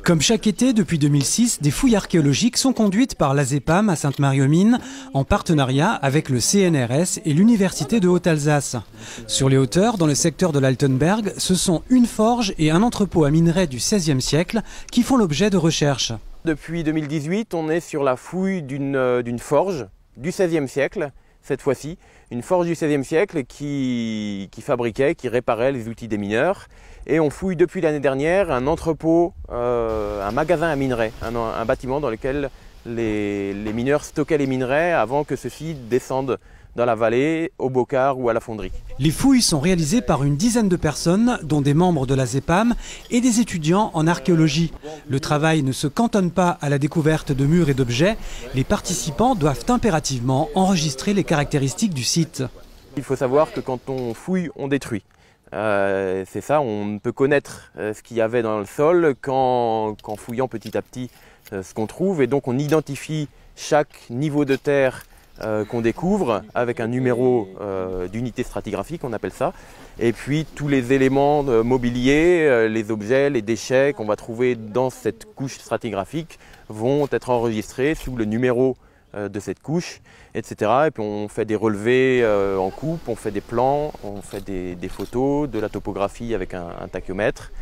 Comme chaque été depuis 2006, des fouilles archéologiques sont conduites par l'ASEPAM à Sainte-Marie-aux-Mines en partenariat avec le CNRS et l'Université de Haute-Alsace. Sur les hauteurs, dans le secteur de l'Altenberg, ce sont une forge et un entrepôt à minerais du XVIe siècle qui font l'objet de recherches. Depuis 2018, on est sur la fouille d'une forge du XVIe siècle, cette fois-ci. Une forge du XVIe siècle qui fabriquait, qui réparait les outils des mineurs. Et on fouille depuis l'année dernière un entrepôt, un magasin à minerais, un bâtiment dans lequel les mineurs stockaient les minerais avant que ceux-ci descendent dans la vallée, au bocard ou à la fonderie. Les fouilles sont réalisées par une dizaine de personnes, dont des membres de l'ASEPAM et des étudiants en archéologie. Le travail ne se cantonne pas à la découverte de murs et d'objets. Les participants doivent impérativement enregistrer les caractéristiques du site. Il faut savoir que quand on fouille, on détruit. C'est ça, on ne peut connaître ce qu'il y avait dans le sol qu'en fouillant petit à petit ce qu'on trouve. Et donc on identifie chaque niveau de terre qu'on découvre avec un numéro d'unité stratigraphique, on appelle ça. Et puis tous les éléments mobiliers, les objets, les déchets qu'on va trouver dans cette couche stratigraphique vont être enregistrés sous le numéro de cette couche, etc. Et puis on fait des relevés en coupe, on fait des plans, on fait des photos, de la topographie avec un tachyomètre.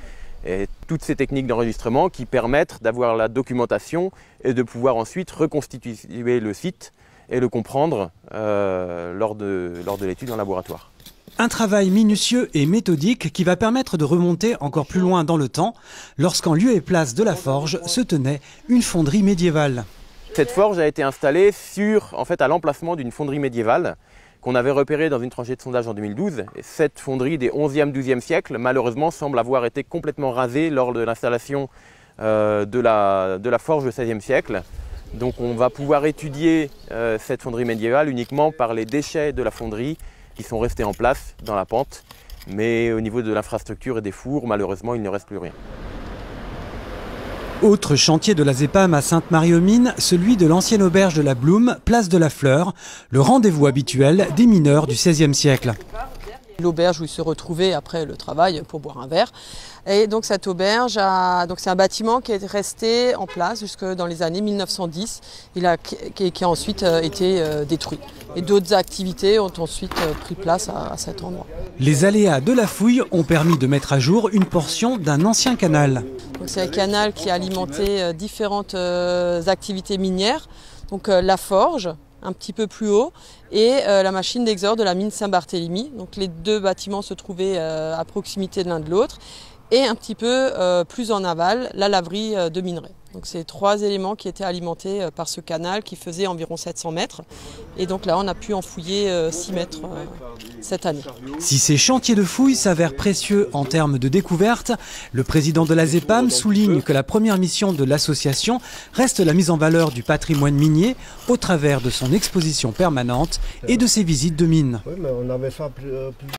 Et toutes ces techniques d'enregistrement qui permettent d'avoir la documentation et de pouvoir ensuite reconstituer le site et le comprendre lors de l'étude en laboratoire. Un travail minutieux et méthodique qui va permettre de remonter encore plus loin dans le temps, lorsqu'en lieu et place de la forge se tenait une fonderie médiévale. Cette forge a été installée à l'emplacement d'une fonderie médiévale qu'on avait repérée dans une tranchée de sondage en 2012. Et cette fonderie des 11e, 12e siècles, malheureusement, semble avoir été complètement rasée lors de l'installation de la forge au XVIe siècle. Donc on va pouvoir étudier cette fonderie médiévale uniquement par les déchets de la fonderie qui sont restés en place dans la pente. Mais au niveau de l'infrastructure et des fours, malheureusement, il ne reste plus rien. Autre chantier de l'ASEPAM à Sainte-Marie-aux-Mines, celui de l'ancienne auberge de la Bloume, place de la Fleur, le rendez-vous habituel des mineurs du XVIe siècle. L'auberge où ils se retrouvaient après le travail pour boire un verre. Et donc cette auberge, c'est un bâtiment qui est resté en place jusque dans les années 1910, qui a ensuite été détruit. Et d'autres activités ont ensuite pris place à cet endroit. Les aléas de la fouille ont permis de mettre à jour une portion d'un ancien canal. C'est un canal qui a alimenté différentes activités minières, donc la forge, un petit peu plus haut, et la machine d'exorde de la mine Saint-Barthélemy. Donc les deux bâtiments se trouvaient à proximité de l'un de l'autre, et un petit peu plus en aval, la laverie de minerais. Donc c'est trois éléments qui étaient alimentés par ce canal qui faisait environ 700 mètres. Et donc là, on a pu en fouiller 6 mètres cette année. Si ces chantiers de fouilles s'avèrent précieux en termes de découverte, le président de l'ASEPAM souligne que la première mission de l'association reste la mise en valeur du patrimoine minier au travers de son exposition permanente et de ses visites de mines. Oui, mais on avait ça